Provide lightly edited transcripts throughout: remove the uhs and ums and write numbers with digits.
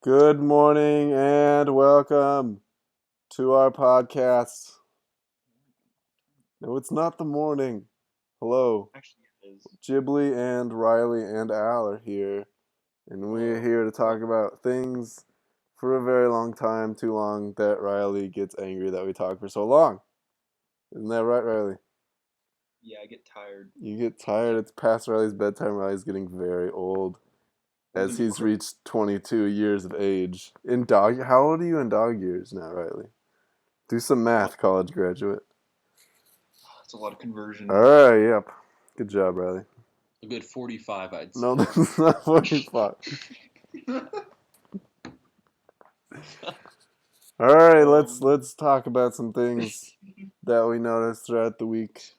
Good morning and welcome to our podcast. No, it's not the morning. Hello. Actually, it is. Ghibli and Riley and Al are here, and we're Hello. here to talk about things for a very long time, too long that Riley gets angry that we talk for so long. Isn't that right, Riley? Yeah, I get tired. You get tired. It's past Riley's bedtime. Riley's getting very old Old as and he's crook. reached 22 years of age. How old are you in dog years now, Riley? Do some What? math, college graduate. It's a lot of All conversion. right, yep. Good job, Riley. A good 45, I'd No, say. that's not 45. All right, Um, let's talk about some things that we noticed throughout the week.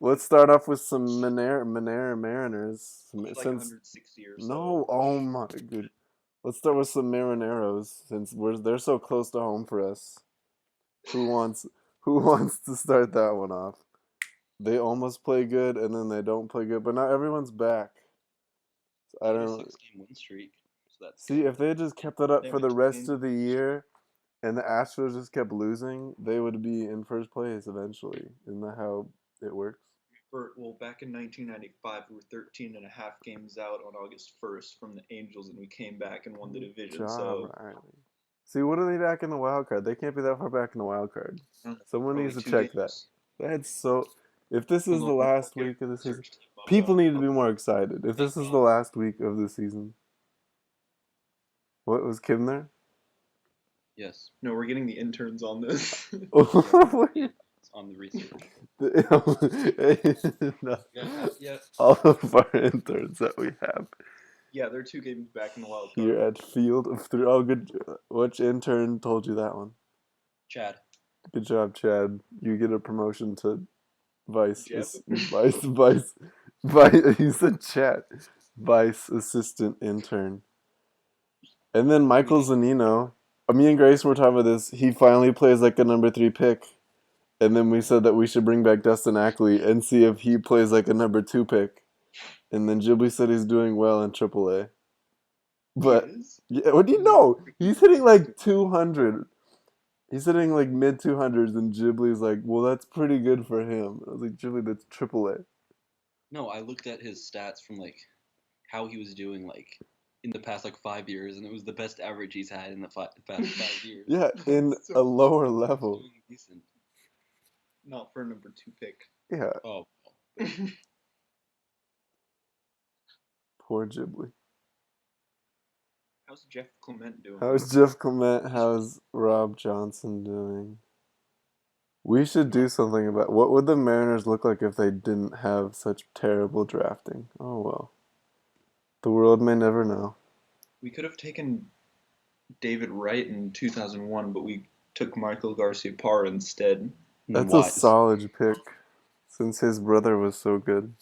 Let's start off with some Mariners. Only like Since 160 or so. no, oh my good. Let's start with some Marineros since they're so close to home for us. Who wants who wants to start that one off? They almost play good and then they don't play good, but not everyone's back. I They had a don't 6-game win streak, so that's see good. if they just kept it up They for went the two rest games. of the year and the Astros just kept losing, they would be in first place eventually. Isn't that how it works? Back in 1995, we were 13 and a half games out on August 1st from the Angels, and we came back and won the Good division. job, So, Riley. See, what are they back in the wild card? They can't be that far back in the wild card. Someone probably needs to two check that. games. That's so. If this is Hold the on, I'll last get week of the season, research team up. people need to be more excited. If Thank this is the God. last week of the season, what was Kim there? Yes. No, we're getting the interns on this. Yeah, it's on the research. No. Yeah. All of our interns that we have Yeah, they're 2 games back in the wild here card. at Field of Three. Oh, good. Which intern told you that one? Chad. Good job, Chad. You get a promotion to vice, Jeb. vice. You said Chad, vice assistant intern. And then We Michael need Zanino. Me and Grace were talking about this. He finally plays like a number three pick. And then we said that we should bring back Dustin Ackley and see if he plays like a number two pick. And then Ghibli said he's doing well in AAA. he But is. yeah, what do you He's not know? freaking He's hitting consistent. like 200. He's hitting like mid 200s, and Ghibli's like, well, that's pretty good for him. I was like, Ghibli, that's AAA. No, I looked at his stats from how he was doing in the past 5 years, and it was the best average he's had in the past 5 years. Yeah, in So a lower He's level. doing decent. not for a number 2 pick. Yeah, Oh, poor Ghibli. How's Jeff Clement doing? How's Jeff Clement? he's How's Rob Johnson doing? We should Not do something about what would the Mariners look like if they didn't have such terrible drafting. Oh well, the world may never know. we could have taken David Wright in 2001, but we took Michael Garcia Parra instead. That's a wise. solid pick, since his brother was so good.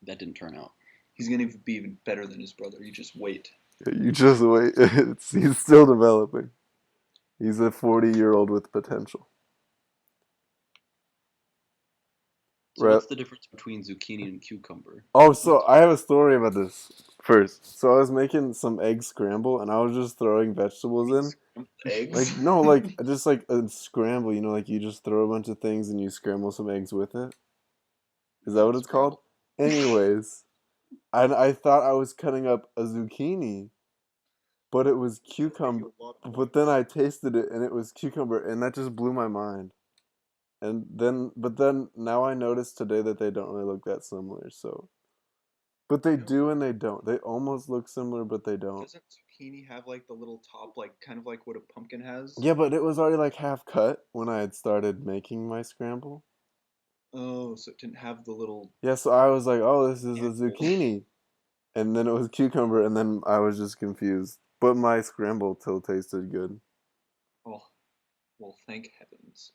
That didn't turn out. He's gonna be even better than his brother. You just wait. You just wait. He's still developing. He's a 40-year-old with potential. So Right. what's the difference between zucchini and cucumber? Oh, so I have a story about this first. So I was making some egg scramble, and I was just throwing vegetables in. Scrambled eggs. Like no, like just like a scramble. You know, like you just throw a bunch of things and you scramble some eggs with it. Is that what it's called? Scramble. Anyways, and I thought I was cutting up a zucchini, but it was cucumber. But then I tasted it, and it was cucumber, and that just blew my mind. But then now I noticed today that they don't really look that similar. So, but they I don't do know. and they don't. They almost look similar, but they don't. Doesn't zucchini have like the little top, like kind of like what a pumpkin has? Yeah, but it was already like half cut when I had started making my scramble. Oh, so it didn't have the little Yeah, so I was like, "Oh, this is a handle. zucchini," and then it was cucumber, and then I was just confused. But my scramble still tasted good. Oh, well, thank heavens.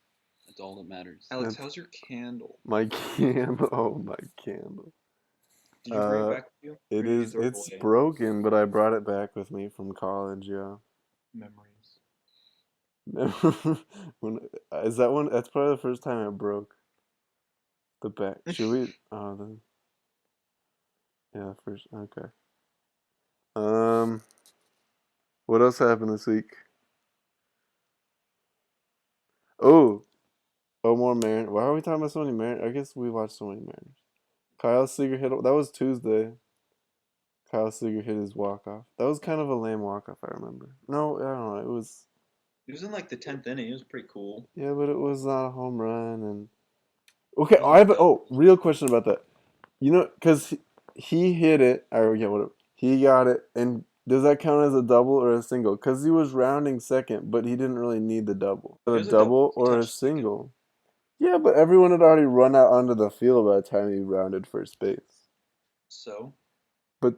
That's all that matters. Alex, That's how's your candle? my candle. Oh, my candle. Did you bring it Uh, back with you, or it did you is. throw it It's away? broken, but I brought it back with me from college. Yeah. Memories. when is that one? That's probably the first time it broke the back. Should we? Oh, then yeah, first. Okay. Um. What else happened this week? Oh, more Marin. Why are we talking about so many Marin? I guess we watched so many Mariners. Kyle Seager hit. That was Tuesday. Kyle Seager hit his walk off. That was kind of a lame walk off. I remember. No, I don't know. It was. He was in like the 10th inning. It was pretty cool. Yeah, but it was not a home run. And okay, It was I have. a double. Real question about that. You know, because he hit it, or yeah, whatever. He got it, and does that count as a double or a single? Because he was rounding second, but he didn't really need the double. It A was a double. double He or a touched second. single? Yeah, but everyone had already run out onto the field by the time he rounded first base. So But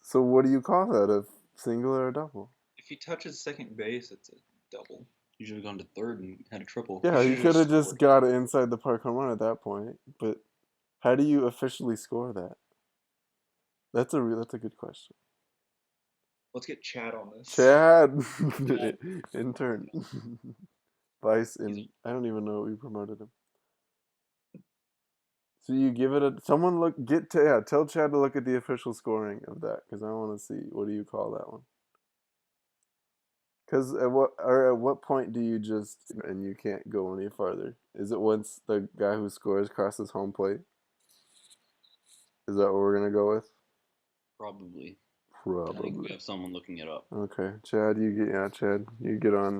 so, what do you call that? A single or a double? if he touches second base, it's a double. You should have gone to third and had a triple. Yeah, He he should've could have just scored. got it inside the park home run at that point. But how do you officially score that? That's a good question. Let's get Chad on this. Chad, Chad. intern, vice, He's and I don't even know what we promoted him. So you give it a someone look get to yeah tell Chad to look at the official scoring of that because I want to see what do you call that one? Because at what point do you just and you can't go any farther? Is it once the guy who scores crosses home plate? Is that what we're gonna go with? probably. I think we Probably. have someone looking it up. Okay, Chad, Chad, you get on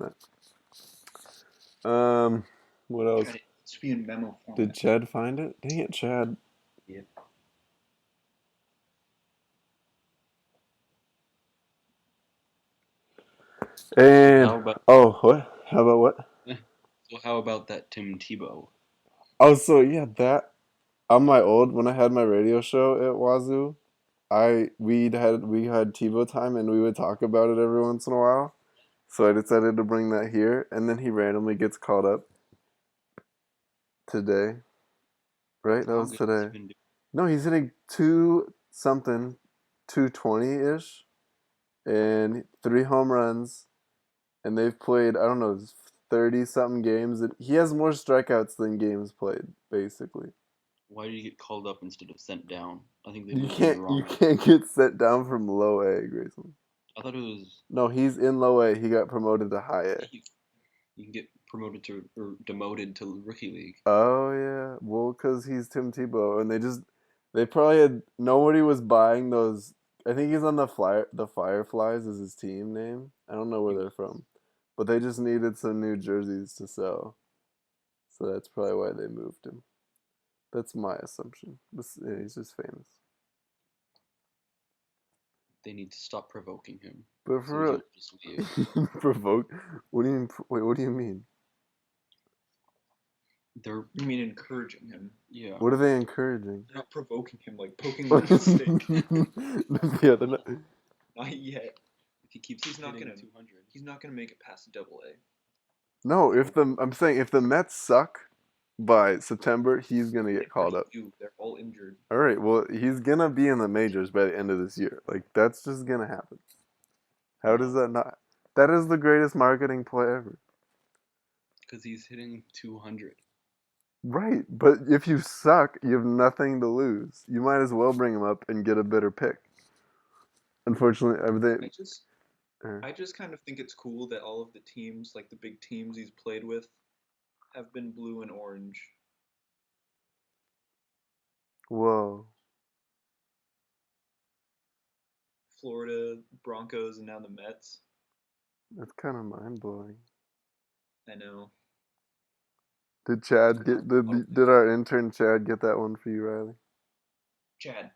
that. What else? Chad, it's be in memo format. Did Chad find it? Dang it, Chad. Yeah. And How about what? How about what? so how about that Tim Tebow? Oh, so yeah, that on my old when I had my radio show at Wazoo, we had TiVo time and we would talk about it every once in a while. So I decided to bring that here, and then he randomly gets called up today. Right? That How was good has he today. been doing? No, he's hitting two something, 220 ish, and 3 home runs, and they've played I don't know 30 something games. And he has more strikeouts than games played, basically. Why did he get called up instead of sent down? I think they You moved him the can't wrong you way. can't get sent down from low A, Grayson. I thought it was No, he's in low A. He got promoted to high A. you can get promoted to or demoted to rookie league. Oh yeah, well, cause he's Tim Tebow, and they probably had nobody was buying those. I think he's on the Fireflies is his team name. I don't know where they're from, but they just needed some new jerseys to sell, so that's probably why they moved him. That's my assumption. Yeah, he's just famous. They need to stop provoking him But so for he'll just leave. real, provoke. What do you mean? Wait, what do you mean? They're You mean encouraging him, yeah. What are they encouraging? not provoking him, like poking him with a stick. Yeah, they're not. Not yet. If he keeps He's not hitting gonna- 200. He's not gonna make it past Double A. No, I'm saying if the Mets suck by September, he's gonna They get called up. already do. They're all injured. All right, well, he's gonna be in the majors by the end of this year. Like that's just gonna happen. How does that not? That is the greatest marketing play ever. Because he's hitting 200. Right, but if you suck, you have nothing to lose. You might as well bring him up and get a better pick. Unfortunately, I just uh, I just kind of think it's cool that all of the teams, like the big teams he's played with, have been blue and orange. whoa. Florida, Broncos, and now the Mets. That's kind of mind blowing. I know. Did Chad get did our intern Chad get that one for you, Riley? Chad.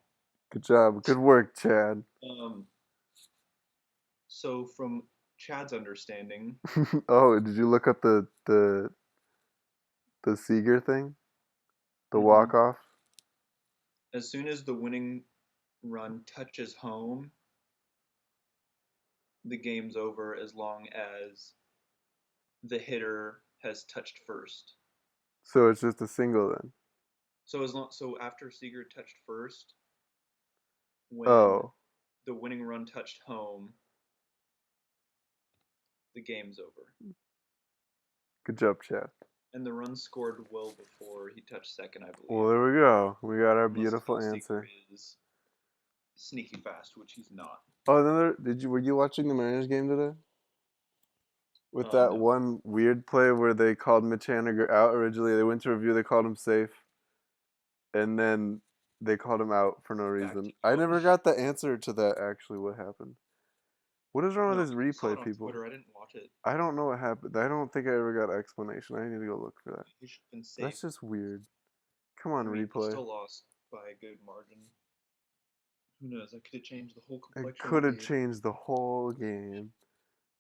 Good job. Good work, Chad. So from Chad's understanding, Oh, did you look up the Seager thing? The Mhm. walk off? as soon as the winning run touches home, the game's over as long as the hitter has touched first. So it's just a single then. So after Seager touched first, when Oh, the winning run touched home, the game's over. good job, Chad. And the run scored well before he touched second, I believe. Well, there we go. We got our Unless beautiful Kyle Seager answer. is sneaky fast, which he's not. Oh, another. Were you watching the Mariners game today? With that No. one weird play where they called Mitch Haniger out originally, they went to review. They called him safe, and then they called him out for no reason. Acting I out. never got the answer to that. Actually, what happened? What is wrong No, with this I saw it replay, on people? Twitter. I didn't watch it. I don't know what happened. I don't think I ever got an explanation. I need to go look for that. He should have been safe. That's just weird. Come on, I mean, he replay. still lost by a good margin. Who knows? That could have changed the whole It complexion could of the have game. changed the whole game.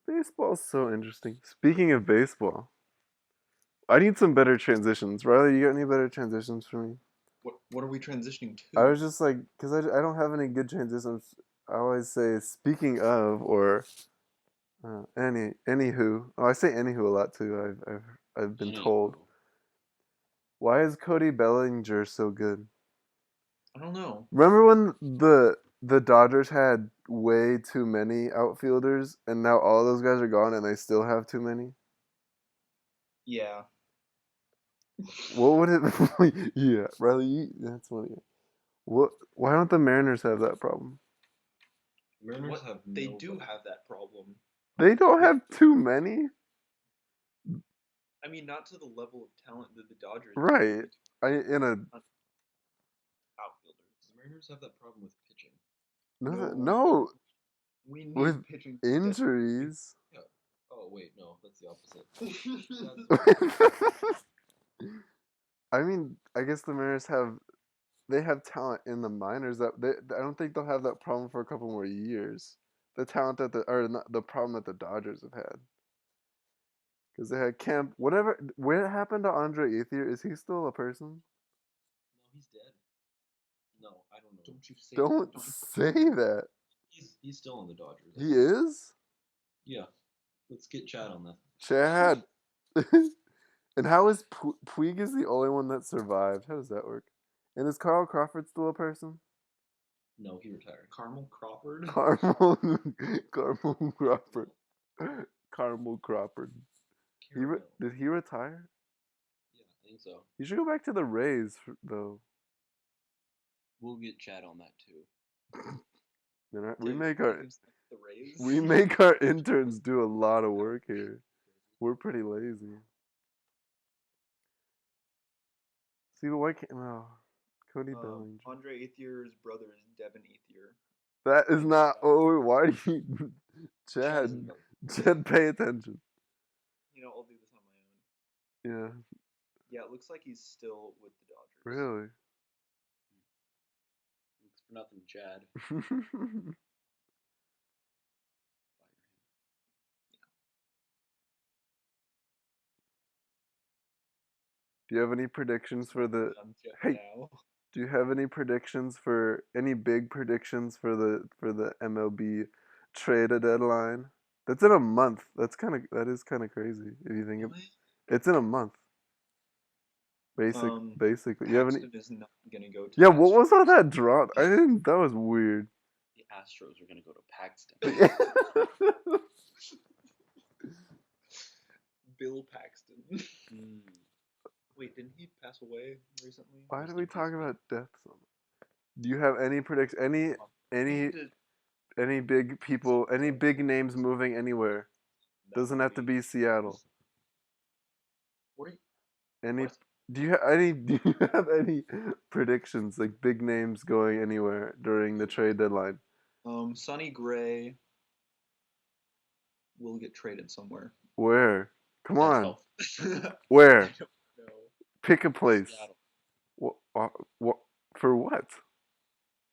Baseball's so interesting. Speaking of baseball, I need some better transitions. Riley, you got any better transitions for me? What are we transitioning I to? was just like, because I don't have any good transitions. I always say, speaking of, or anywho. Oh, I say anywho a lot too. I've been told. Anywho. Why is Cody Bellinger so good? I don't know. Remember when the Dodgers had way too many outfielders, and now all those guys are gone, and they still have too many? Yeah. What would it? Yeah, Riley, that's funny. What? Why don't the Mariners have that problem? Mariners have They no do butt. have that problem. They don't have too many, I mean, not to the level of talent that the Dodgers do. right? In a Outfielders. The Mariners have that problem with pitching. no We need with pitching. injuries. Yeah. Oh wait, no, that's the opposite. I mean, I guess the Mariners have talent in the minors I don't think they'll have that problem for a couple more years. The talent that the problem that the Dodgers have had because they had Kemp. Whatever. What happened to Andre Ethier? Is he still a person? No, he's dead. No, I don't know. Don't you say Don't that. say that. He's still on the Dodgers. I He think. is. Yeah. Let's get Chad on that. Chad. And how is Puig is the only one that survived? How does that work? And is Carl Crawford still a person? No, he retired. Caramel Crawford? Carmel Crawford. Carmel Crawford. Caramel. Did he retire? Yeah, I think so. You should go back to the Rays, though. We'll get Chad on that too. We Dave make Williams left the Rays? we make our interns do a lot of work here. We're pretty lazy. See, but why can't? Oh, Cody Bellinger. Andre Ethier's brother is Devin Ethier. That is not. Oh, why do you, Chad Chad? isn't Bellinger. Chad, pay attention. I'll do this on my own. Yeah, Yeah, it looks like he's still with the Dodgers. really. Looks for nothing, Chad. Do you have any predictions for the? Hey, Now. do you have any predictions for any big predictions for the MLB trade deadline? That's in a month. That is kind of crazy if you think of. Really? It's in a month. Basically. You have any? Paxton is not going to go to Yeah, the what was all Astros. that drop? I didn't. That was weird. The Astros are gonna go to Paxton. Bill Paxton. Mm. Wait, didn't he pass away recently? Why Rest do we in peace, talk man. about death so much? Do you have any prediction? Any any big people? Any big names moving anywhere? Doesn't have to be Seattle. What are you? Any? What? Do you have any? Do you have any predictions like big names going anywhere during the trade deadline? Sonny Gray will get traded somewhere. Where? Come That's on. helpful. I Where? don't know. Pick a place. Seattle. What? For what?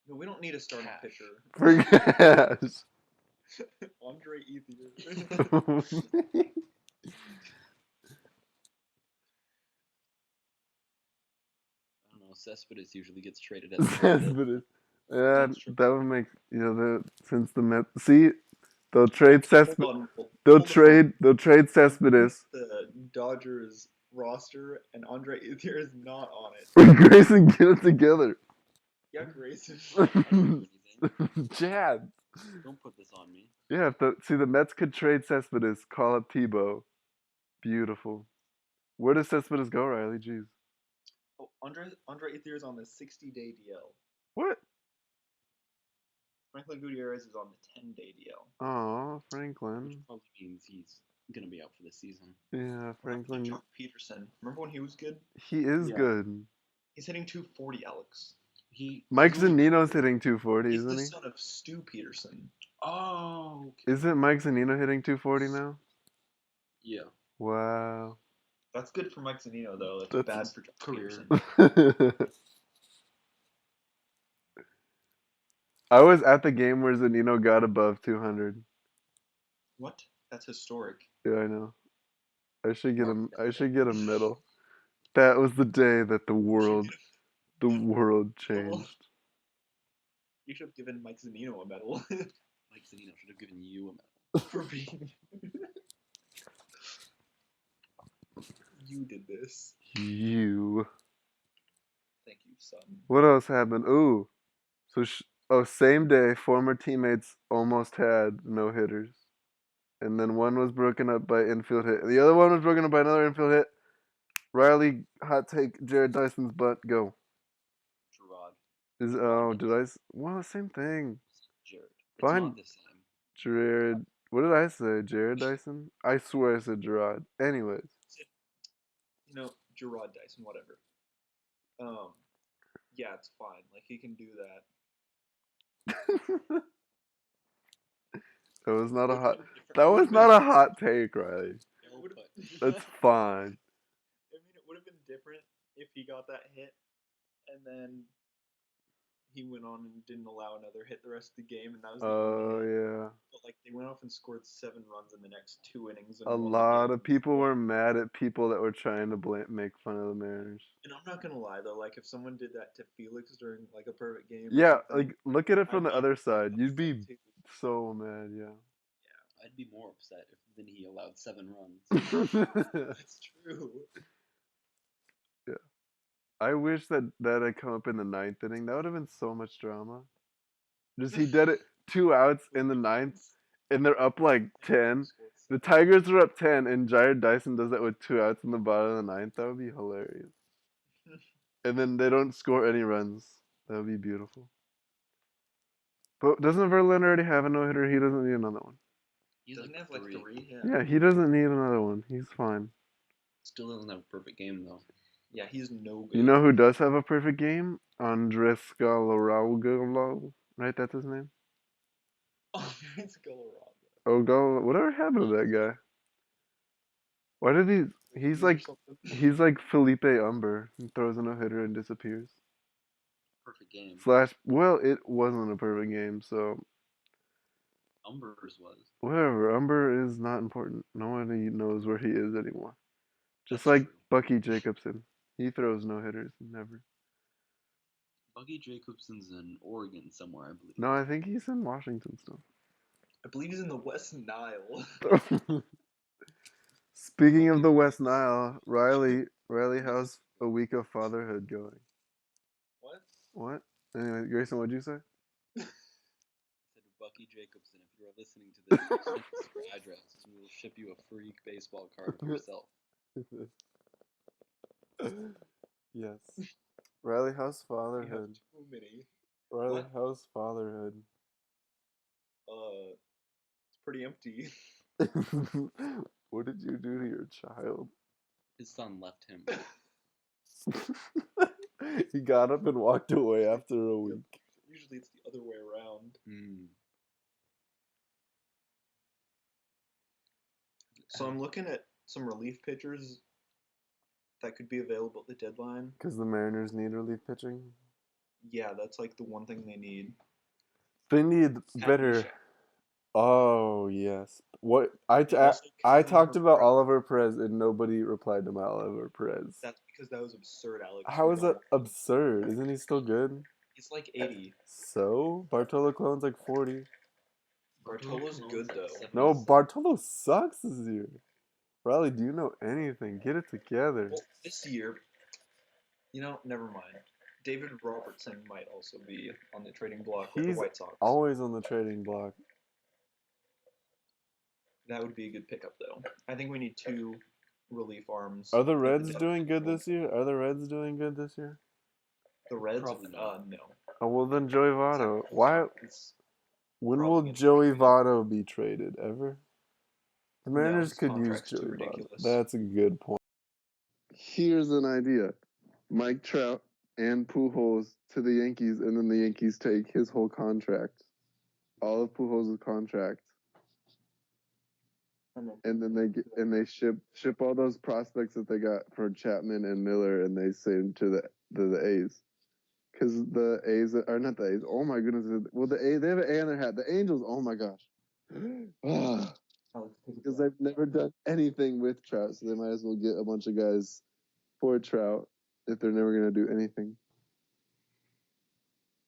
No, we don't need a starting Cash. pitcher. For cash. Andre Ethier. I don't know. Cespedes usually gets traded at the trade deadline. Cespedes. Yeah, That's true. that would make since the Mets see they'll trade Hold Cespedes. on. They'll Hold the phone. trade Cespedes. The Dodgers roster, and Andre Ethier is not on it. Grayson, get it together. Yeah, Grayson. I don't do anything. Chad. Don't put this on me. Yeah, the Mets could trade Cespedes, call up Tebow. Beautiful. Where does Cespedes go, Riley? Jeez. Oh, Andre Ethier is on the 60-day DL. What? Franklin Gutierrez is on the 10-day DL. Oh, Which Franklin. probably means he's gonna be out for the season. Yeah, What happened to Franklin. Jock Peterson? Remember when he was good? He is Yeah. good. He's hitting 240, Alex. Mike He's only- Zunino's hitting 240, He's the isn't he? son of Stu Peterson. Oh, okay. Isn't Mike Zunino hitting 240 now? Yeah. Wow. That's good for Mike Zunino, though. That's That's- bad for Jock Career. Peterson. I was at the game where Zunino got above 200. What? That's historic. Yeah, I know. I should get Mark a that I day. should get a medal. That was the day that the You should world changed. You should have given Mike Zunino a medal Mike Zunino should have given you a medal. for being. You did this. You. Thank you, son. What else happened? Ooh. So same day, former teammates almost had no hitters, and then one was broken up by infield hit. The other one was broken up by another infield hit. Riley, hot take, Jared Dyson's butt, go. Gerard. Well, same thing. Jared. It's Fine. not the same. Jared, what did I say? Jared Dyson? I swear I said Gerard. Anyways. Gerard Dyson, whatever. Yeah, it's fine. Like, he can do that. That was not a It hot. would've been different- That it was would've not been- a hot take, Riley. it would've- That's fine. I mean, it would have been different if he got that hit, and then he went on and didn't allow another hit the rest of the game, and that was the Oh only hit. yeah. But like, they went off and scored 7 runs in the next 2 innings. And A won the lot game. of people were mad at people that were trying to make fun of the Mariners. And I'm not gonna lie though, like if someone did that to Felix during like a perfect game, or Yeah, something, like look at it from I'd the be other side. You'd be upset too. so mad, yeah. I'd be more upset if then he allowed 7 runs. That's true. I wish that had come up in the ninth inning. That would have been so much drama. Just he did it 2 outs in the ninth, and they're up like 10. The Tigers are up 10, and Jared Dyson does that with 2 outs in the bottom of the ninth. That would be hilarious. And then they don't score any runs. That would be beautiful. But doesn't Verlander already have a no hitter? He doesn't need another one. He's Doesn't he have like 3? Yeah. Yeah, he doesn't need another one. He's fine. Still doesn't have a perfect game though. Yeah, he's no good. You know who does have a perfect game? Andres Galarraga. Right, that's his name? Oh, it's Colorado. Oh, whatever happened to that guy? Why did he's like Felipe Umber. He throws a no hitter and disappears. Perfect game. Well, it wasn't a perfect game, so Umbers was. whatever. Umber is not important. Nobody knows where he is anymore. Just That's like true. Bucky Jacobson. He throws no hitters, never. Bucky Jacobson's in Oregon somewhere, I believe. No, I think he's in Washington still. I believe he's in the West Nile. Speaking of the West Nile, Riley, how's a week of fatherhood going? What? What? Anyway, Grayson, what'd you say? I said Bucky Jacobson, if you are listening to this, send us your address and we'll ship you a free baseball card for yourself. Yes. Riley, how's We have fatherhood? too many. Riley, What? how's fatherhood? It's pretty empty. What did you do to your child? His son left him. He got up and walked away after a week. Usually it's the other way around. So I'm looking at some relief pitchers that could be available at the deadline. Because the Mariners need relief pitching? Yeah, that's like the one thing they need. They need better. Misha. Oh, yes. What I Also, talked Kevin about Herrera. Oliver Perez and nobody replied to my Oliver Perez. That's because that was absurd, Alex. How We is don't- that absurd? Isn't he still good? He's like 80. So? Bartolo Colon's like 40. Bartolo's good though. No, Bartolo sucks this year. Riley, do you know anything? Get it together. Well, this year, never mind. David Robertson might also be on the trading block with the He's White Sox. always on the trading block. That would be a good pickup, though. I think we need 2 relief arms. Are the at Reds deadline. doing good this year? Are the Reds doing good this year? The Reds? Probably not. No. Oh, well then Joey Votto. Why? When probably will gonna get Joey traded. Votto be traded? Ever? The No, Mariners his could use contract's too Joey Votto. ridiculous. That's a good point. Here's an idea. Mike Trout and Pujols to the Yankees, and then the Yankees take his whole contract. All of Pujols' contract. And then they ship all those prospects that they got for Chapman and Miller, and they send to the A's. Because the A's are not the A's. Oh my goodness! Well, the A's, they have an A on their hat. The Angels. Oh my gosh. Because they've never done anything with Trout, so they might as well get a bunch of guys for Trout if they're never gonna do anything.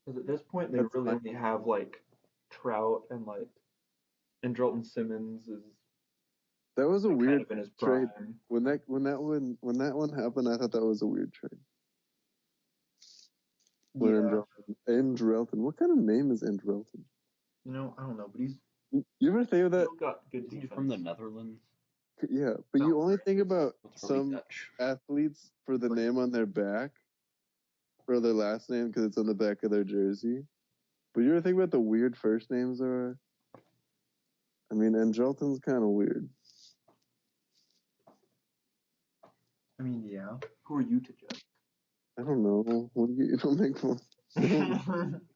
Because at this point, they That's really fine. only have like Trout and Andrelton Simmons is That was a kind weird of in his trade. prime. When that one happened, I thought that was a weird trade. When Yeah, Andrelton. What kind of name is Andrelton? I don't know, but he's You ever think of that? still got good Isn't he defense. from the Netherlands? Yeah, but you No, only think about It's probably some Dutch. athletes for the name on their back or their last name because it's on the back of their jersey. But you ever think about the weird first names there are? I mean, Andrelton's kind of weird. I mean, yeah. Who are you to judge? I don't know. You don't make one.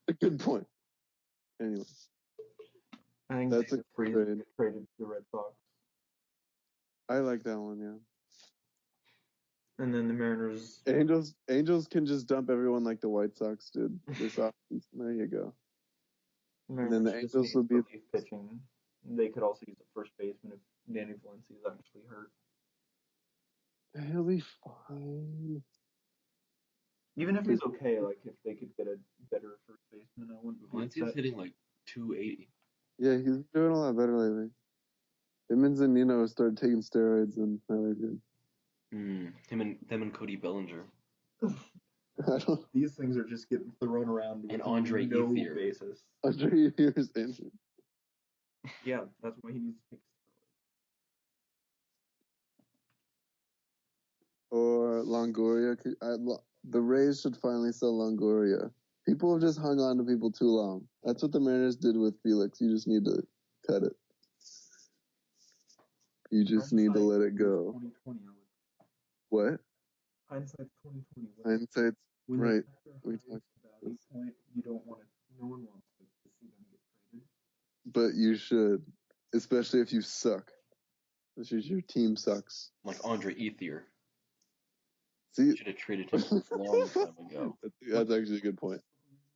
A good point. Anyway, I think that's a David Freese trade. get traded to the Red Sox, I like that one. Yeah. and then the Mariners. Angels can just dump everyone like the White Sox did this offseason. There you go. The And then the Mariners just Angels need will be relief pitching. They could also use a first baseman if Danny Valencia is actually hurt. he'll be fine. Even if he's okay, like if they could get a better first baseman, I wouldn't be Valencia's upset. hitting like 280. Yeah, he's doing a lot better lately. Simmons and Nino started taking steroids and now they're good. Them and Cody Bellinger. I don't. These things are just getting thrown around with And Andre no Ethier. basis. Andre Ethier injured. Yeah, that's why he needs to take Or Longoria. The Rays should finally sell Longoria. People have just hung on to people too long. That's what the Mariners did with Felix. You just need to cut it. You just need to let it go. 2020. What? Hindsight's 2020. Hindsight's When right. the We highest talked value point, you don't want to. No one wants to see them get traded. But you should, especially if you suck. Especially if your team sucks. Like Andre Ethier. See, Should have traded him a long time ago. that's actually a good point.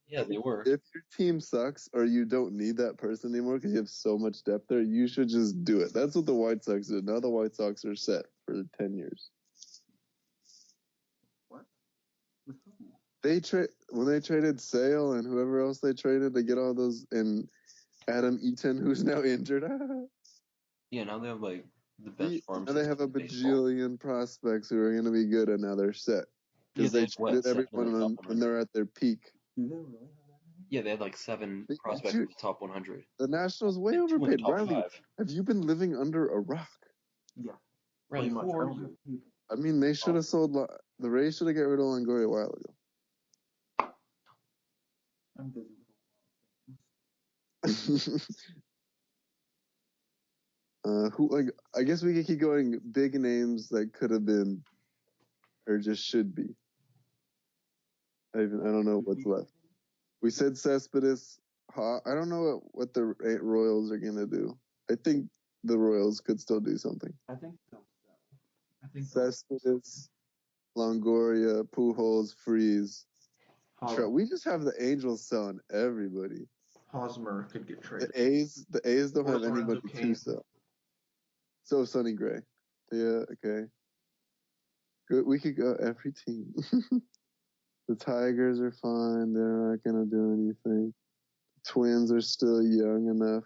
Yeah, they were. If your team sucks or you don't need that person anymore because you have so much depth there, you should just do it. That's what the White Sox did. Now the White Sox are set for 10 years. What? With who? When they traded Sale and whoever else they traded to get all those, and Adam Eaton, who's now injured. Yeah, now they have like the best farm Now they have a system in baseball. bajillion prospects who are going to be good, and now they're set. Yeah, Because they they had, what, traded 7 in everyone the top when 100? they're at their peak. Do they really have that many? Yeah, they had like 7 prospects in the top 100. The Nationals way And 2 in the overpaid. top Riley, 5. have you been living under a rock? Yeah. Riley, Pretty much. who I are don't you? have people. I mean, they should have sold. The Rays should have got rid of Longoria a while ago. I'm busy with a lot of things. I guess we could keep going. Big names that could have been, or just should be. I don't know what's left. We said Cespedes. I don't know what the Royals are gonna do. I think the Royals could still do something. I think they'll sell. I think Cespedes, Longoria, Pujols, Freeze. We just have the Angels selling everybody. Hosmer could get traded. The A's don't Or have Lorenzo anybody Cain. to sell. So Sonny Gray. Yeah, okay. Good. We could go every team. The Tigers are fine. They're not gonna do anything. The Twins are still young enough.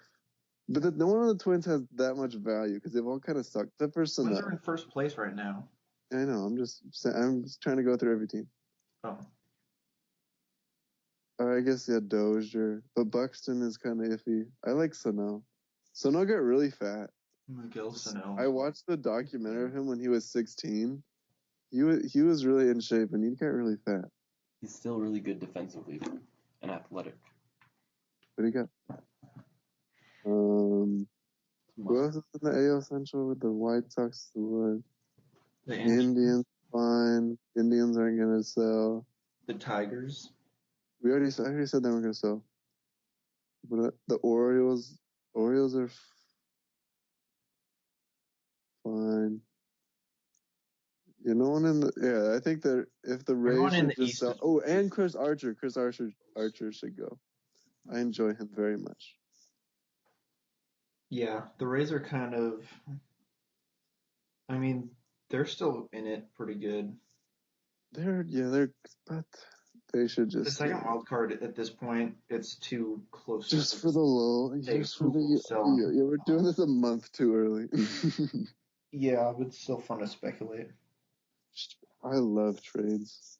But no one of the Twins has that much value because they've all kind of sucked. Except for Twins Sano. are in first place right now. I know. I'm just trying to go through every team. Oh. I guess Dozier, but Buxton is kind of iffy. I like Sano. Sano got really fat. Miguel Sano. I watched the documentary of him when he was 16. He was really in shape and he got really fat. He's still really good defensively, though, and athletic. But he got Who else is in the AL Central with the White Sox? The Indians, fine. Indians aren't gonna sell. The Tigers. I already said they weren't gonna sell. But the Orioles are fine. You know, I think that if the Rays should just sell. Oh, and Chris Archer should go. I enjoy him very much. Yeah, the Rays are kind of. I mean, they're still in it pretty good. But they should just. The second wild card at this point, it's too close. Just for the lull. Just for the. Yeah, we're doing this a month too early. Yeah, but it's still fun to speculate. I love trades.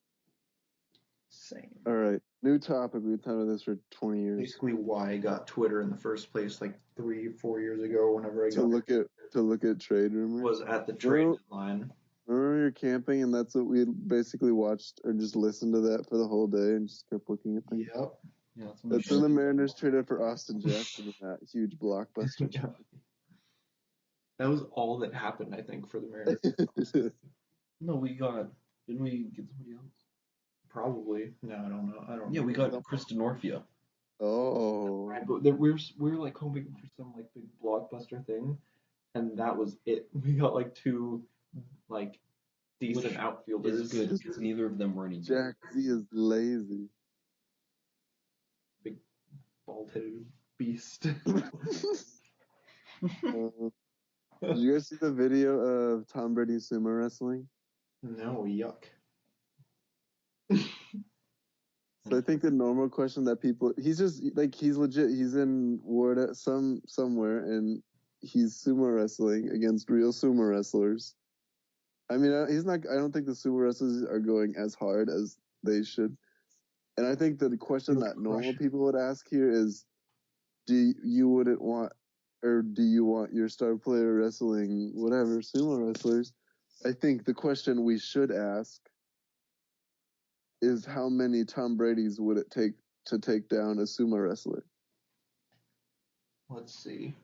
Same. All right, new topic. We've thought of this for 20 years. Basically, why I got Twitter in the first place, like 3-4 years ago. Whenever I got to look at trade rumors. Was at the trade deadline. Remember you're camping, and that's what we basically watched or just listened to that for the whole day and just kept looking at things. Yep. Yeah, that's when the Mariners traded for Austin Jackson in that huge blockbuster. That was all that happened, I think, for the Mariners. No, didn't we get somebody else? Probably. No, I don't know. I don't. Yeah, we got Chris Denorfia. Oh. Right, but we were like hoping for some like big blockbuster thing, and that was it. We got like two like decent outfielders. It's good because neither of them were any good. Jack Z is lazy. Big bald-headed beast. Did you guys see the video of Tom Brady sumo wrestling? No, yuck. So I think the normal question that he's legit. He's in Florida somewhere, and he's sumo wrestling against real sumo wrestlers. I mean, he's not. I don't think the sumo wrestlers are going as hard as they should. And I think the question that normal people would ask here is, do you want your star player wrestling whatever sumo wrestlers? I think the question we should ask is how many Tom Brady's would it take to take down a sumo wrestler? Let's see.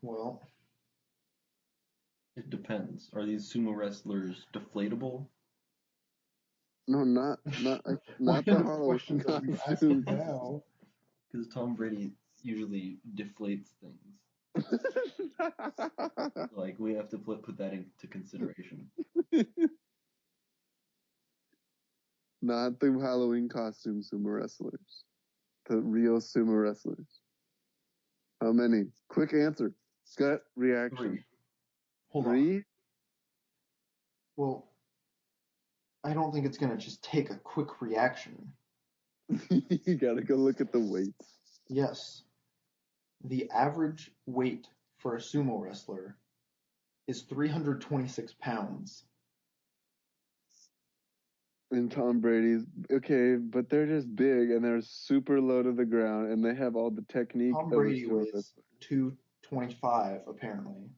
Well, it depends. Are these sumo wrestlers deflatable? No, not the Halloween costume. Now, because Tom Brady usually deflates things. Like we have to put that into consideration. Not the Halloween costume sumo wrestlers. The real sumo wrestlers. How many? Quick answer. Gut reaction. 3. Hold 3? on. Well, I don't think it's going to just take a quick reaction. You got to go look at the weights. Yes. The average weight for a sumo wrestler is 326 pounds. And Tom Brady's okay, but they're just big and they're super low to the ground and they have all the technique. Tom Brady weighs 225 apparently.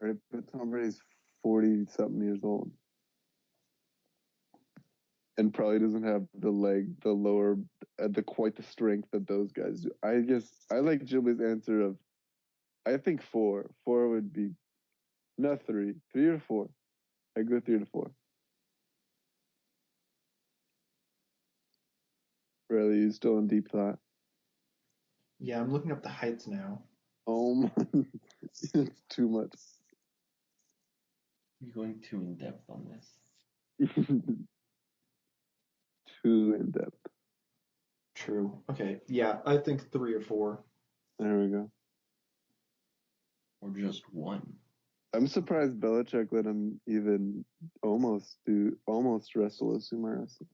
Right, but Tom Brady's 40-something years old, and probably doesn't have quite the strength that those guys do. I guess I like Julie's answer of, I think 4. 4 would be, not 3. 3 or 4. I go 3 to 4. Really, you still in deep thought? Yeah, I'm looking up the heights now. Oh my, it's too much. You're going too in depth on this. Too in depth. True. Okay. Yeah, I think 3 or 4. There we go. Or just 1. I'm surprised Belichick let him even almost wrestle a sumo wrestler.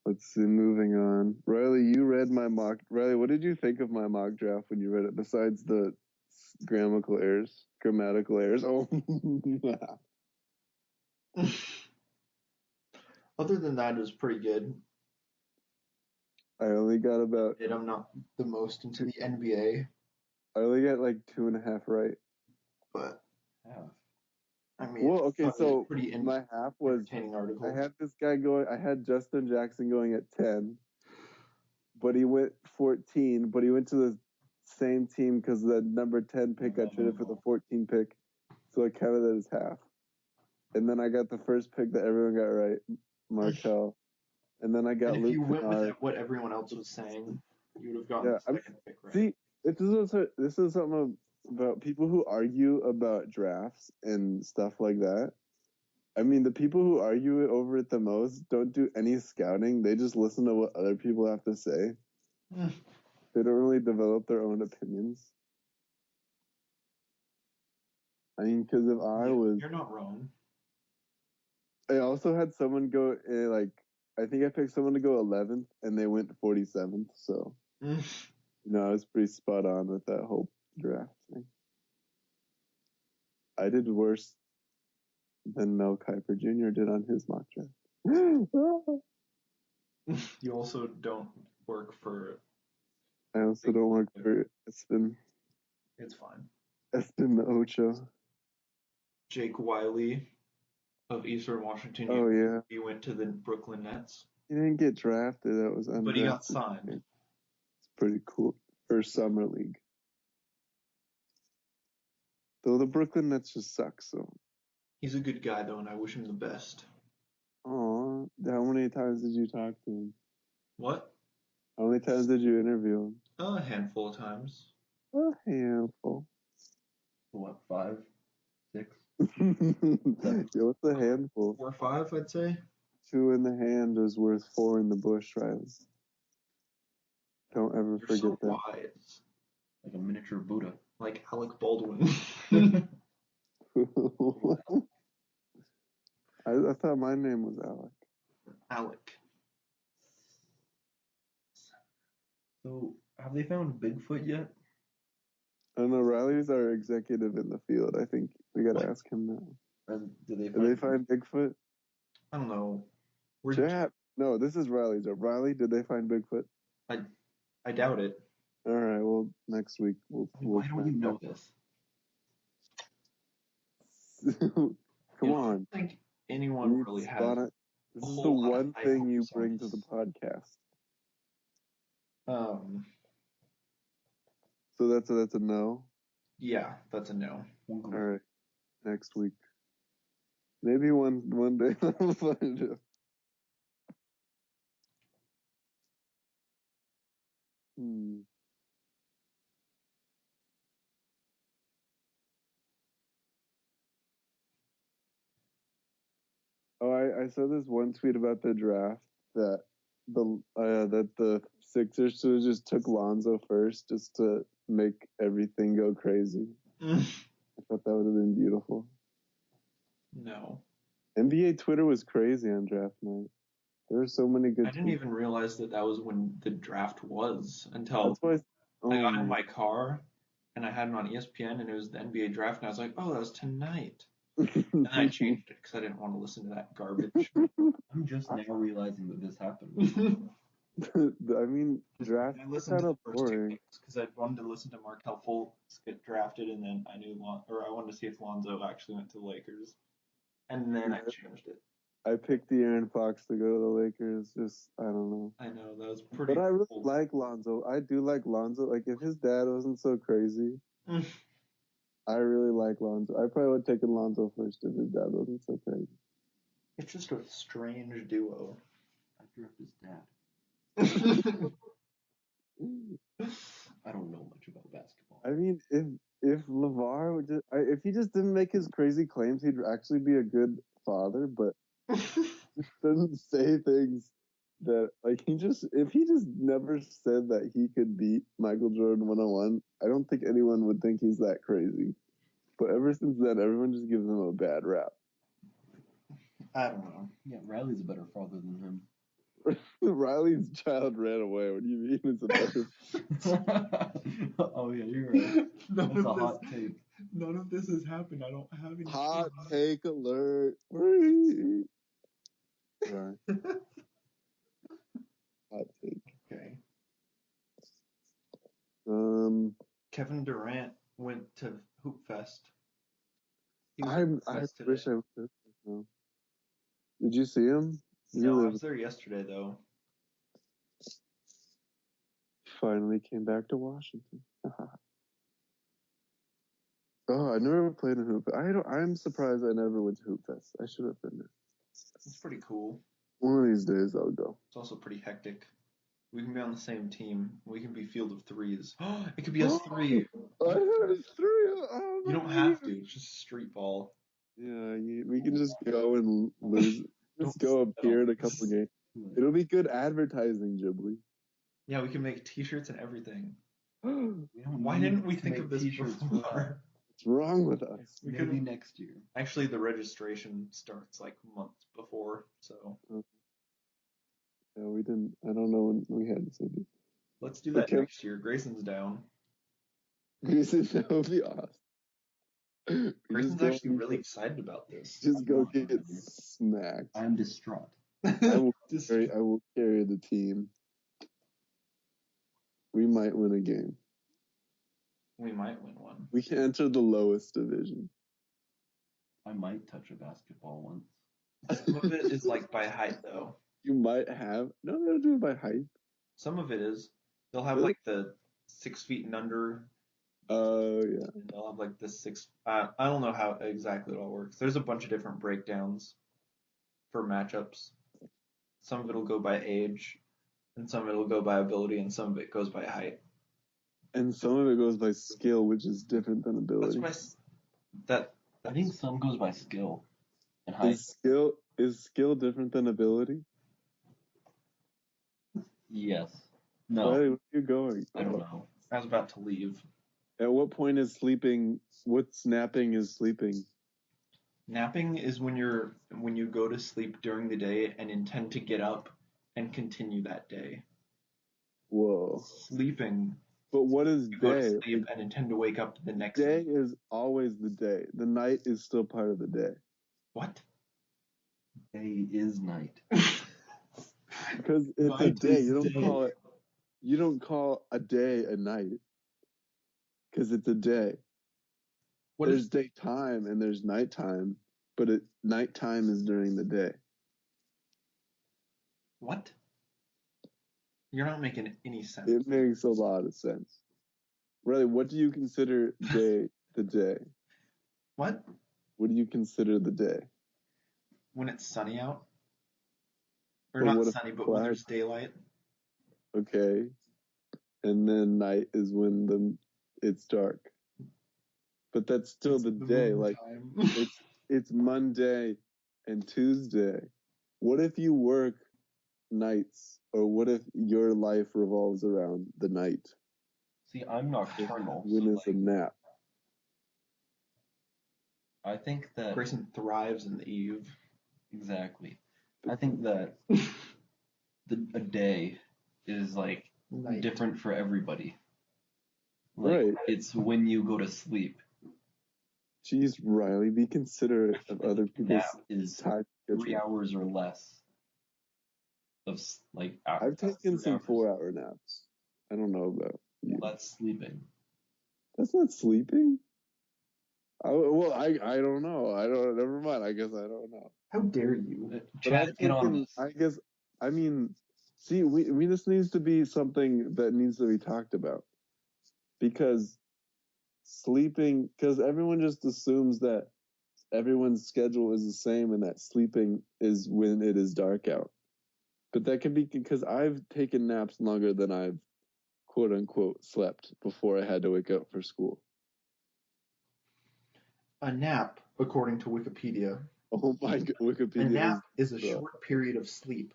Let's see, moving on. Riley, you read my mock. Riley, what did you think of my mock draft when you read it, besides the grammatical errors? Oh. Other than that, it was pretty good. I only got about... I'm not the most into the NBA. I only got like 2.5 right. But, half. I mean, well, okay, so my half was... entertaining article. I had this guy going... I had Justin Jackson going at 10. but he went 14. But he went to the same team because the number 10 pick got traded for the 14 pick, so it counted as half. And then I got the first pick that everyone got right, Markel. And then I got And if Luke you went Kennard. with what everyone else was saying, you would have gotten Yeah, the second pick right. See, this is something about people who argue about drafts and stuff like that. I mean, the people who argue over it the most don't do any scouting. They just listen to what other people have to say. They don't really develop their own opinions. I mean, because if I was... You're not wrong. I also had someone go, I think I picked someone to go 11th, and they went 47th, so... I was pretty spot on with that whole draft thing. I did worse than Mel Kiper Jr. did on his mock draft. You also don't work for... I also don't work for Espen. It's fine. Espen the Ocho. Jake Wiley of Eastern Washington. Oh, yeah. He went to the Brooklyn Nets. He didn't get drafted. That was undrafted. But he got signed. It's pretty cool. For Summer League. Though the Brooklyn Nets just suck, so... He's a good guy, though, and I wish him the best. Aw, how many times did you talk to him? What? How many times did you interview him? A handful of times. A handful. What, 5, 6? Yeah, what's a handful? 4 or 5, I'd say. 2 in the hand is worth 4 in the bush, Riley. Don't ever You're forget so that. wise. Like a miniature Buddha. Like Alec Baldwin. I thought my name was Alec. Alec. So, have they found Bigfoot yet? I don't know. Riley's our executive in the field. I think we gotta ask him now. And did Did they find Bigfoot? I don't know. Chat. No, this is Riley's job. Riley, did they find Bigfoot? I doubt it. All right. Well, next week we'll Why don't you know this? Come on. I don't think anyone really has. This is the one thing you bring to the podcast. So that's a no? Yeah, that's a no. All right. Next week. Maybe one day I'll find it. Oh, I saw this one tweet about the draft that the Sixers should have just took Lonzo first just to make everything go crazy. I thought that would have been beautiful. No. NBA Twitter was crazy on draft night. There were so many good. I didn't even realize that was when the draft was until That's why I got in my car and I had it on ESPN and it was the NBA draft and I was like, oh, that was tonight. And I changed it because I didn't want to listen to that garbage. I'm just now realizing that this happened. I mean, draft I listened to the first 2 picks because I wanted to listen to Markelle Fultz get drafted, and then I wanted to see if Lonzo actually went to the Lakers, and then I changed it. I picked De'Aaron Fox to go to the Lakers. Just I don't know. I know that was pretty. But I really like Lonzo. I do like Lonzo. Like if his dad wasn't so crazy, I really like Lonzo. I probably would have taken Lonzo first if his dad wasn't so crazy. It's just a strange duo. I grew up his dad. I don't know much about basketball. I mean, if LeVar would if he just didn't make his crazy claims, he'd actually be a good father. But he doesn't say things that if he just never said that he could beat Michael Jordan 1-on-1, I don't think anyone would think he's that crazy. But ever since then, everyone just gives him a bad rap. I don't know. Yeah, Riley's a better father than him. Riley's child ran away. What do you mean it's a better? Oh yeah, you're right. That's a hot take. None of this has happened. I don't have any. Hot take alert. Sorry. Hot take. Okay. Kevin Durant went to Hoop Fest. I wish I was there. No. Did you see him? No, I was there yesterday though. finally came back to Washington. Oh, I never played in Hoop. I'm surprised I never went to Hoop Fest. I should have been there. It's pretty cool. One of these days I'll go. It's also pretty hectic. We can be on the same team. We can be field of threes. It could be us three. I had three. Oh, You don't have to. It's just street ball. Yeah, we can just go and lose. Just go appear in a couple games. It'll be good advertising, Ghibli. Yeah, we can make T-shirts and everything. Why Why didn't we think of this before? What's wrong with us? Maybe next year. Actually, the registration starts like months before, so. Yeah, we didn't. I don't know when we had this idea. Let's do that next year. Grayson's down. That would be awesome. Grayson's actually really excited about this. Just go get smacked. I'm distraught. I will carry the team. We might win a game. We might win one. We can enter the lowest division. I might touch a basketball once. Some of it is like by height, though. You might have. No, they don't do it by height. Some of it is. They'll have like the 6 feet and under. Oh, yeah. And they'll have like the 6. I don't know how exactly it all works. There's a bunch of different breakdowns for matchups. Some of it will go by age, and some of it will go by ability, and some of it goes by height. And some of it goes by skill, which is different than ability. I think some goes by skill and height. Is skill different than ability? Yes. No. Where are you going? I don't know. I was about to leave. At what point is sleeping? What's napping is sleeping? Napping is when you go to sleep during the day and intend to get up and continue that day. Whoa. Sleeping. But what is you day? Go to sleep and intend to wake up the next day. day. Is always the day. The night is still part of the day. What? Day is night. Because it's a day. You don't call a day a night. Because it's a day. There's daytime and there's nighttime, but nighttime is during the day. What? You're not making any sense. It makes a lot of sense. Really, what do you consider the day? What? What do you consider the day? When it's sunny out? Or But not sunny, but when there's daylight. Okay. And then night is when it's dark. But that's still the day. Like it's Monday and Tuesday. What if you work nights? Or what if your life revolves around the night? See, I'm nocturnal. When is a nap? I think that Grayson thrives in the eve. Exactly. I think that a day is like different for everybody. Like, right. It's when you go to sleep. Jeez, Riley, be considerate of other people's time. 3 hours or less of like hours. I've taken some 4-hour naps. I don't know about you. Well, that's sleeping. That's not sleeping? I don't know. Never mind. I guess I don't know. How dare you? Chad, get on this. I guess, see, we this needs to be something that needs to be talked about. Because everyone just assumes that everyone's schedule is the same and that sleeping is when it is dark out. But that can be because I've taken naps longer than I've quote unquote slept before I had to wake up for school. A nap, according to Wikipedia. Oh my God, Wikipedia. A nap is a short period of sleep,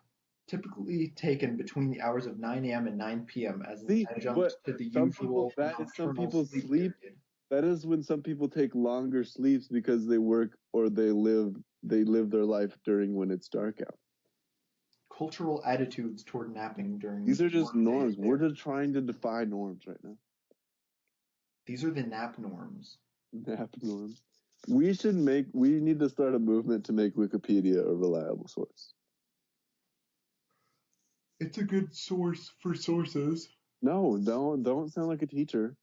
typically taken between the hours of 9 a.m. and 9 p.m. as an adjunct to the usual nocturnal sleep period. That is when some people take longer sleeps because they work or they live their life during when it's dark out. Cultural attitudes toward napping during these are just norms. We're just trying to define norms right now. These are the nap norms. Nap norms. We need to start a movement to make Wikipedia a reliable source. It's a good source for sources. No, don't sound like a teacher.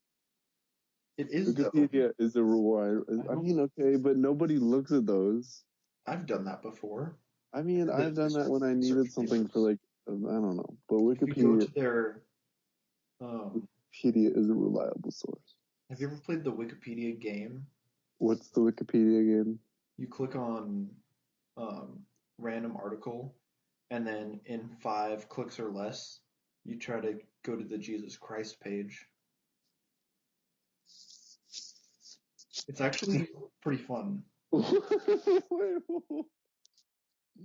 It is, Wikipedia is a reward. I mean, okay, but nobody looks at those. I've done that before. I mean, I've done that when I needed something for like, I don't know. But Wikipedia. If you go to Wikipedia is a reliable source. Have you ever played the Wikipedia game? What's the Wikipedia game? You click on random article, and then in 5 clicks or less, you try to go to the Jesus Christ page. It's actually pretty fun.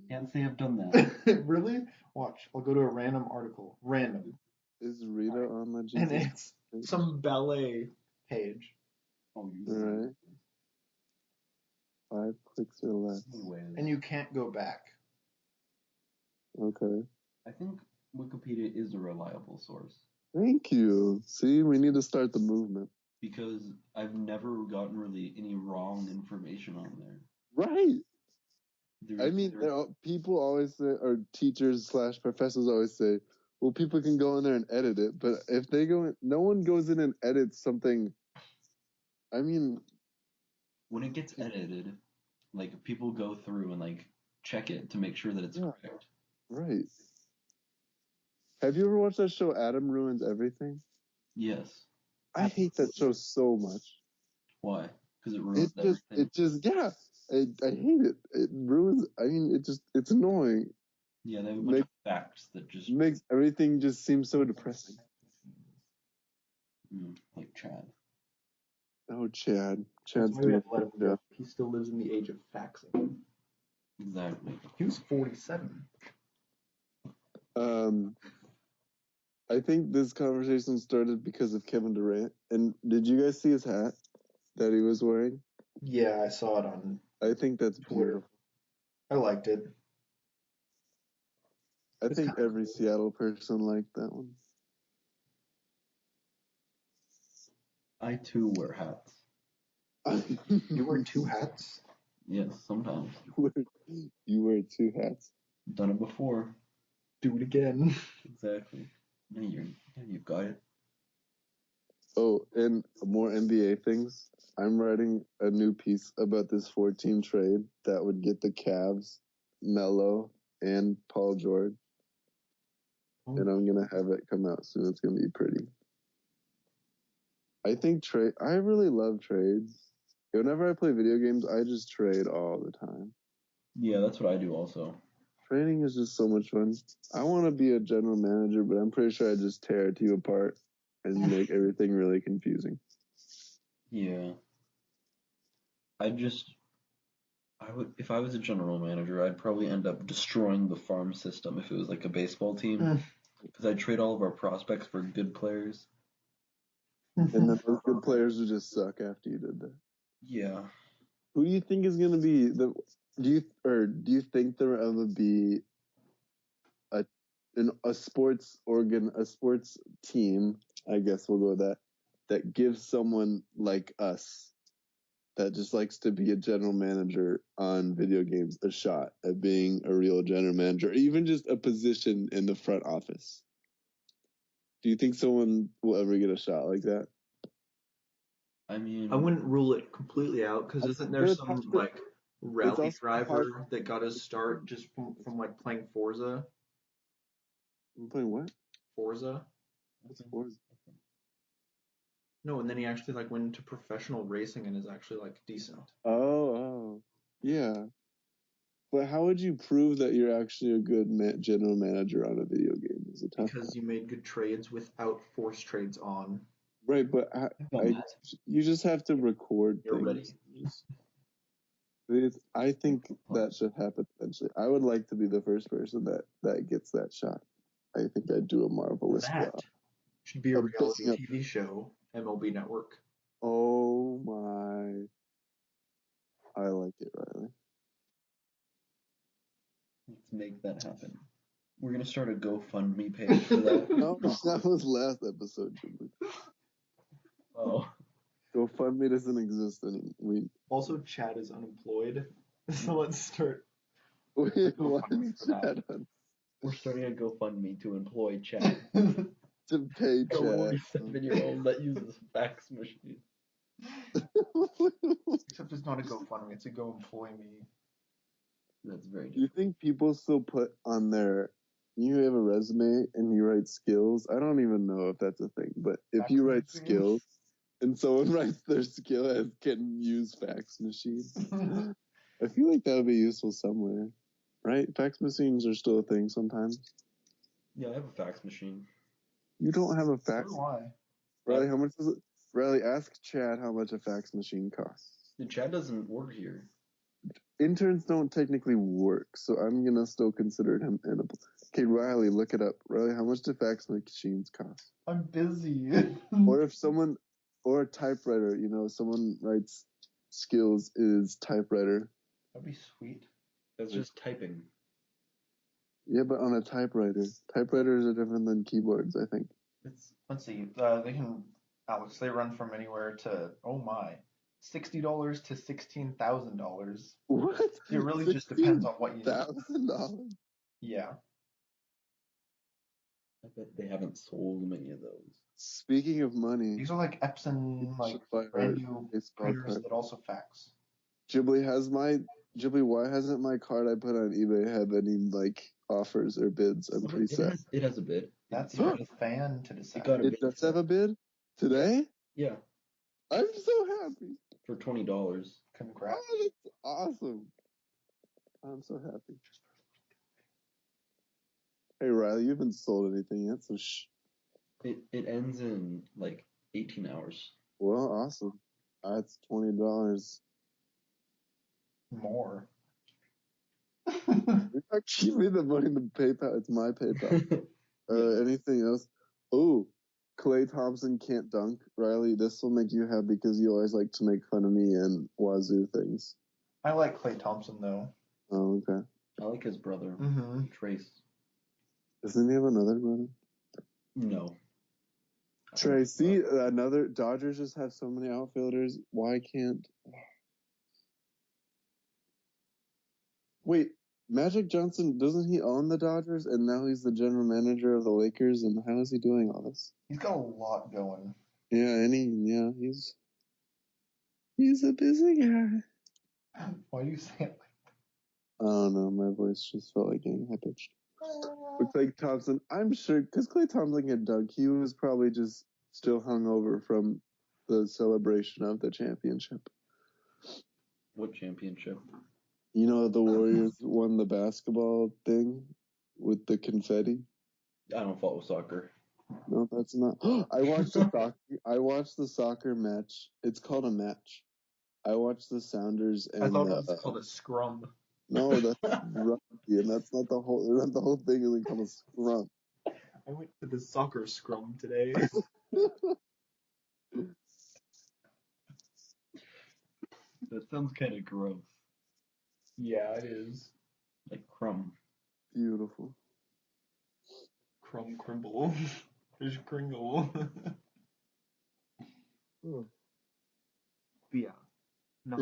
Can't say I've done that. Really? Watch. I'll go to a random article. Random. Is Rita on the And Jesus? it's some ballet page. Oh, you Alright. 5 clicks or less. And you can't go back. Okay. I think Wikipedia is a reliable source Thank you. See, we need to start the movement. because I've never gotten really any wrong information on there. Right. I There's- mean, there's- people always say, or teachers / professors always say, well, people can go in there and edit it, but if they go in, no one goes in and edits something. I mean, when it gets edited, like people go through and like check it to make sure that it's Yeah. correct. right. Have you ever watched that show, Adam Ruins Everything? Yes. I hate that show so much. Why? Because it ruins everything. I hate it. It ruins, I mean, it's annoying. Yeah, they have a bunch of facts that just Makes everything just seem so depressing. like Chad. Oh, Chad's That's why we doing have to let him yeah. go. He still lives in the age of faxing. Exactly. He was 47. I think this conversation started because of Kevin Durant. And did you guys see his hat that he was wearing? Yeah, I saw it on I think that's Twitter. beautiful. I liked it. I think every Seattle person liked that one. I too wear hats. You wear 2 hats? Yes, sometimes. You wear 2 hats. Done it before. Do it again. Exactly. No, you've got it. Oh, and more NBA things. I'm writing a new piece about this 4-team trade that would get the Cavs, Melo, and Paul George. And I'm going to have it come out soon. It's going to be pretty. I really love trades. Whenever I play video games, I just trade all the time. Yeah, that's what I do also. Trading is just so much fun. I want to be a general manager, but I'm pretty sure I just tear a team apart and make everything really confusing. Yeah. If I was a general manager, I'd probably end up destroying the farm system if it was like a baseball team. Because I'd trade all of our prospects for good players. And then those good players would just suck after you did that. Yeah. Who do you think is going to be do you think there will ever be a sports team, I guess we'll go with that gives someone like us that just likes to be a general manager on video games a shot at being a real general manager, or even just a position in the front office? Do you think someone will ever get a shot like that? I mean, I wouldn't rule it completely out because isn't there some like rally also driver that got his start just from like playing Forza? I'm playing what? Forza? What's Forza? No, and then he actually like went into professional racing and is actually like decent. Oh, yeah. But how would you prove that you're actually a good general manager on a video game? Is it tough? Because you made good trades without force trades on. Right, but you just have to record You're things. ready. I think that should happen eventually. I would like to be the first person that gets that shot. I think I'd do a marvelous job. Should be a I'm reality picking up- TV show, MLB Network. Oh my. I like it, Riley. let's make that happen. We're gonna start a GoFundMe page for that. No, that was last episode, Jimmy. Oh. GoFundMe doesn't exist anymore. Also, Chad is unemployed, so let's start. What GoFundMe is for that. Chad on? We're starting a GoFundMe to employ Chad. To pay A Chad. 47-year-old that uses a fax machine. Except it's not a GoFundMe, it's a Go Employ Me. That's very Do you different. think people still put on their You have a resume and you write skills. I don't even know if that's a thing, but if you write skills and someone writes their skill as can use fax machines, I feel like that would be useful somewhere, right? Fax machines are still a thing sometimes. Yeah, I have a fax machine. You don't have a fax. Why? Riley, how much does it? Riley, ask Chad how much a fax machine costs. The Chad doesn't work here. Interns don't technically work, so I'm gonna still consider him edible. Okay, Riley, look it up. Riley, how much do fax machines cost? I'm busy. Or if someone, or a typewriter, someone writes skills is typewriter. That'd be sweet. That's just typing. Yeah, but on a typewriter. Typewriters are different than keyboards, I think. Let's see. They can, Alex. They run from anywhere to $60 to $16,000. What? It really just depends on what you need. $16,000? Yeah. I bet they haven't sold many of those. Speaking of money, These are like Epson, brand new printers that also fax. Ghibli, why hasn't my card I put on eBay have any offers or bids? I'm pretty sad. It has a bid. That's for the fan to decide. It does have a bid today? Yeah. I'm so happy. For $20. Congrats. Oh, that's awesome. I'm so happy. Hey Riley, you haven't sold anything yet, so shh. It ends in 18 hours. Well, awesome. That's $20. More. Give me the money in the PayPal. It's my PayPal. Anything else? Oh, Klay Thompson can't dunk. Riley, this will make you happy because you always like to make fun of me and Wazoo things. I like Klay Thompson though. Oh, okay. I like his brother, Trace. Doesn't he have another brother? No. Trace, see, another Dodgers just have so many outfielders. Why can't? Wait, Magic Johnson, doesn't he own the Dodgers and now he's the general manager of the Lakers? And how is he doing all this? He's got a lot going. Yeah, he's a busy guy. Why do you say it? I don't know. My voice just felt like getting high pitched. But Klay Thompson, I'm sure, because Klay Thompson had dunk, he was probably just still hungover from the celebration of the championship. What championship? You know, the Warriors won the basketball thing with the confetti. I don't follow soccer. No, that's not. I watched the soccer match. It's called a match. I watched the Sounders and I thought it was called a scrum. No, that's rugby, and that's not the whole. The whole thing isn't called a scrum. I went to the soccer scrum today. That sounds kind of gross. Yeah, it is. Like crumb. Beautiful. Crumb crumble. There's Kringle. Oh. Yeah. No.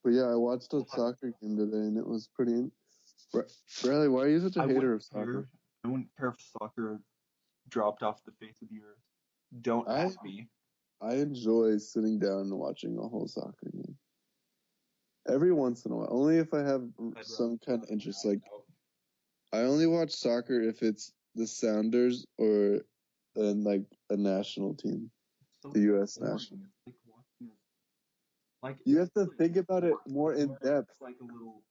But yeah, I watched a soccer game today, and it was pretty. Riley, why are you such a hater of soccer? I wouldn't care if soccer dropped off the face of the earth. Don't ask me. I enjoy sitting down and watching a whole soccer game. Every once in a while, only if I have some kind of interest. I only watch soccer if it's the Sounders or a national team, the U.S. national. You have to think about it more in depth. It's like a little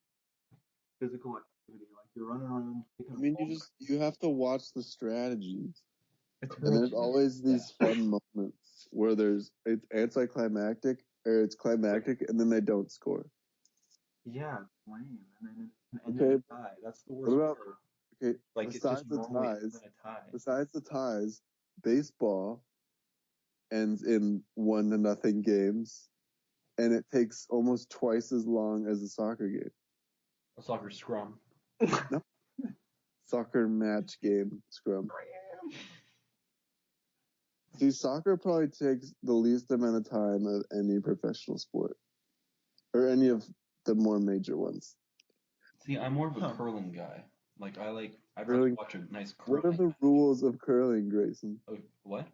physical activity, like you're running around. I mean, you have to watch the strategies, and there's always these fun moments where it's anticlimactic or it's climactic, and then they don't score. Yeah, lame, and then a tie. That's the worst part. Okay, besides the ties, baseball ends in 1-0 games, and it takes almost twice as long as a soccer game. A soccer scrum. No. Soccer match game scrum. See, soccer probably takes the least amount of time of any professional sport, or any of the more major ones. See, I'm more of a curling guy. I'd rather watch a nice curling. What are the rules of curling, Grayson? What?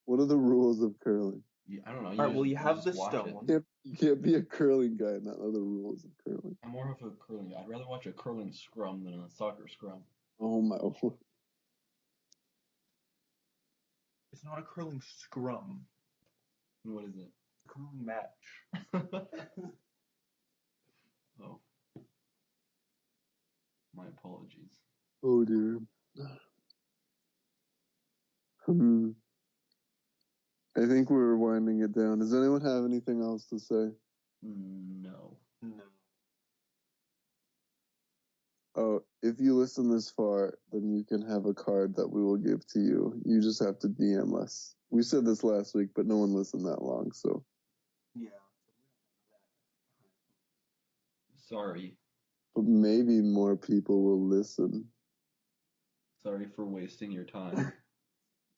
What are the rules of curling? Yeah, I don't know. All right, well, you have the stone. You can't be a curling guy and not know the rules of curling. I'm more of a curling guy. I'd rather watch a curling scrum than a soccer scrum. Oh my word. It's not a curling scrum. What is it? Curling match. Oh, my apologies. Oh dear. Hmm. I think we're winding it down. Does anyone have anything else to say? No. No. Oh, if you listen this far, then you can have a card that we will give to you. You just have to DM us. We said this last week, but no one listened that long, so. Yeah. Sorry. But maybe more people will listen. Sorry for wasting your time.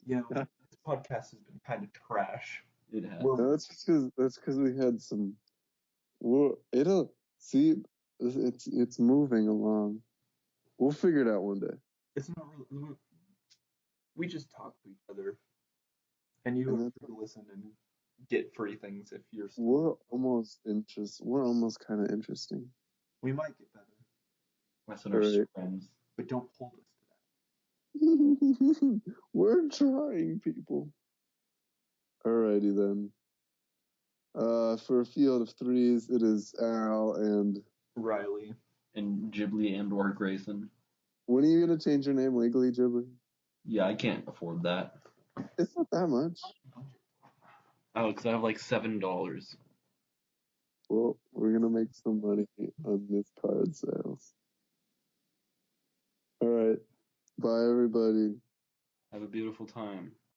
Yeah. This podcast has been kind of trash. It has. We're No, that's because we had some. Well, it'll see. It's moving along. We'll figure it out one day. It's not really. We just talk to each other, and you And are that's, free to listen and get free things if you're still. we're almost kind of interesting. We might get better, That's what our Right. scrums. but don't hold us to that. We're trying, people. Alrighty then. For a field of threes, it is Al and. Riley. And Ghibli and or Grayson. When are you gonna change your name legally, Ghibli? Yeah, I can't afford that. It's not that much. Alex, I have like $7. Well, we're gonna make some money on this card sales. All right. Bye, everybody. Have a beautiful time.